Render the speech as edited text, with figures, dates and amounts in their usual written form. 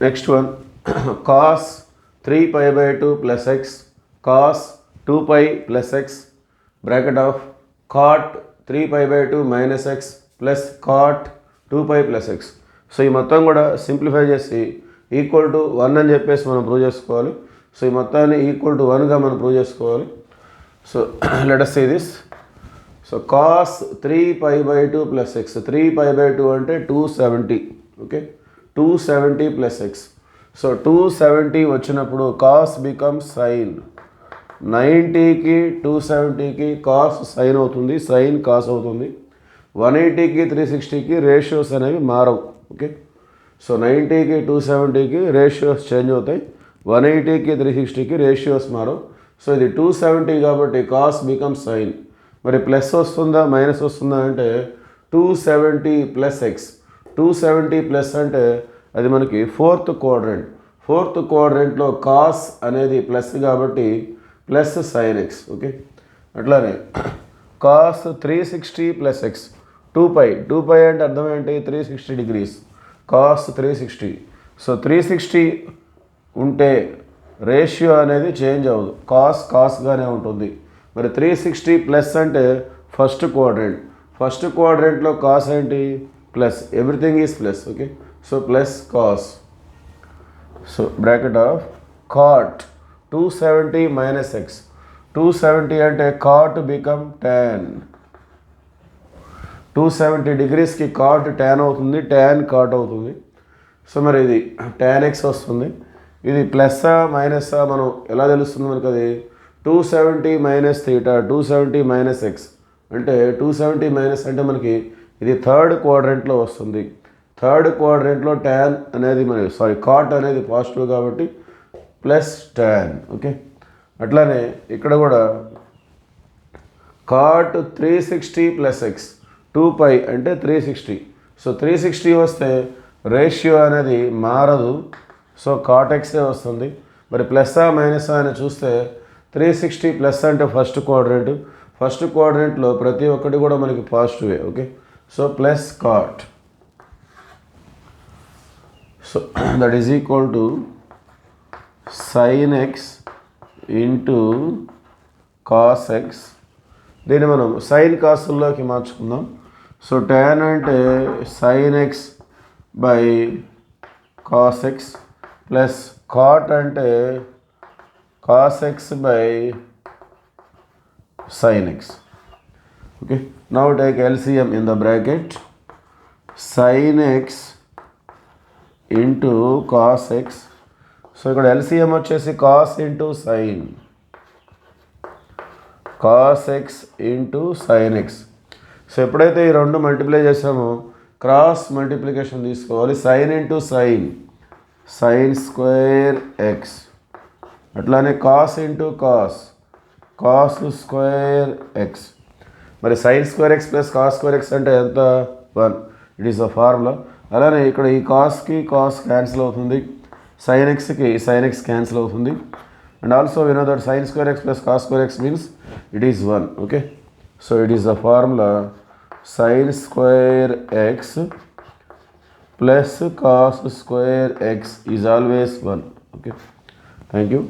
Next one cos 3π/2 plus x cos 2π plus x bracket of cot 3π/2 minus x plus cot 2π plus x. So ఈ మొత్తం కూడా simplify చేసి equal to 1 అని చెప్పేసి మనం ప్రూవ్ చేసుకోవాలి. సో ఈ మొత్తాన్ని ఈక్వల్ టు 1గా మనం ప్రూవ్ చేసుకోవాలి. So let us see this. So cos 3π/2 plus x 3π/2 అంటే 270. Okay, 270 plus x. సో 270 వచ్చినప్పుడు కాస్ బికమ్స్ సైన్. 90కి 270కి కాస్ సైన్ అవుతుంది, సైన్ కాస్ అవుతుంది. 180కి 360కి రేషియోస్ అనేవి మారవు. ఓకే, సో 90కి 270కి రేషియోస్ చేంజ్ అవుతాయి, 180కి 360కి రేషియోస్ మారవు. సో ఇది 270 కాబట్టి కాస్ బికమ్స్ సైన్. మరి ప్లస్ వస్తుందా మైనస్ వస్తుందా అంటే 270 ప్లస్ ఎక్స్. 270 ప్లస్ అంటే అది మనకి ఫోర్త్ క్వాడ్రంట్. ఫోర్త్ క్వాడ్రంట్లో కాస్ అనేది ప్లస్ కాబట్టి ప్లస్ సైన్ ఎక్స్. ఓకే, అట్లానే కాస్ 360 ప్లస్ ఎక్స్ 2π అంటే అర్థం ఏంటి 360 డిగ్రీస్ కాస్ 360. సో 360 ఉంటే రేషియో అనేది చేంజ్ అవ్వదు, కాస్గానే ఉంటుంది. మరి 360 ప్లస్ అంటే ఫస్ట్ క్వాడ్రంట్. ఫస్ట్ క్వాడ్రంట్లో కాస్ ఏంటి plus, everything is plus. Okay, so plus cos. So bracket of cot 270 minus x. 270 అంటే కాట్ బికమ్ tan. 270 డిగ్రీస్కి కాట్ tan అవుతుంది, tan కాట్ అవుతుంది. సో మరి ఇది tan x వస్తుంది. ఇది ప్లస్సా మైనస్సా మనం ఎలా తెలుస్తుంది మనకు? అది 270 మైనస్ థీటా, 270 మైనస్ ఎక్స్ అంటే 270 మైనస్ అంటే మనకి ఇది థర్డ్ క్వాడ్రంట్లో వస్తుంది. థర్డ్ క్వాడ్రంట్లో tan అనేది కాట్ అనేది పాజిటివ్ కాబట్టి ప్లస్ tan. ఓకే, అట్లానే ఇక్కడ కూడా కాట్ 360 ప్లస్ ఎక్స్ 2π అంటే 360. సో 360 వస్తే రేషియో అనేది మారదు, సో కాట్ ఎక్సే వస్తుంది. మరి ప్లస్సా మైనసా అని చూస్తే 360 ప్లస్ అంటే ఫస్ట్ క్వాడ్రంట్. ఫస్ట్ క్వాడ్రంట్లో ప్రతి ఒక్కటి కూడా మనకి పాజిటివే. Okay, so plus cot. So that is equal to sine x into cos x. దీన్ని మనం సైన్ కాసుల్లోకి మార్చుకుందాం. సో tan అంటే sine x by cos x plus cot అంటే cos x by sine x. Okay, now take LCM in the bracket. sin x into cos x. So ఇక్కడ LCM వచ్చేసి cos into sine, cos x into sine x. So ఎప్పుడైతే ఈ రెండు multiply చేసామో cross multiplication తీసుకోవాలి. Sine into sine, sine square x. అట్లానే cos into cos, cos square x. మరి sine square x plus cos square x అంటే ఎంత? 1. It is a formula. అలానే ఇక్కడ ఈ కాస్కి కాస్ క్యాన్సిల్ అవుతుంది, సైన్ ఎక్స్కి సైన్ ఎక్స్ క్యాన్సిల్ అవుతుంది. And also we know that sine square x plus cos square x means it is 1. Okay, so it is the formula sine square x plus cos square X is always 1. Okay, thank you.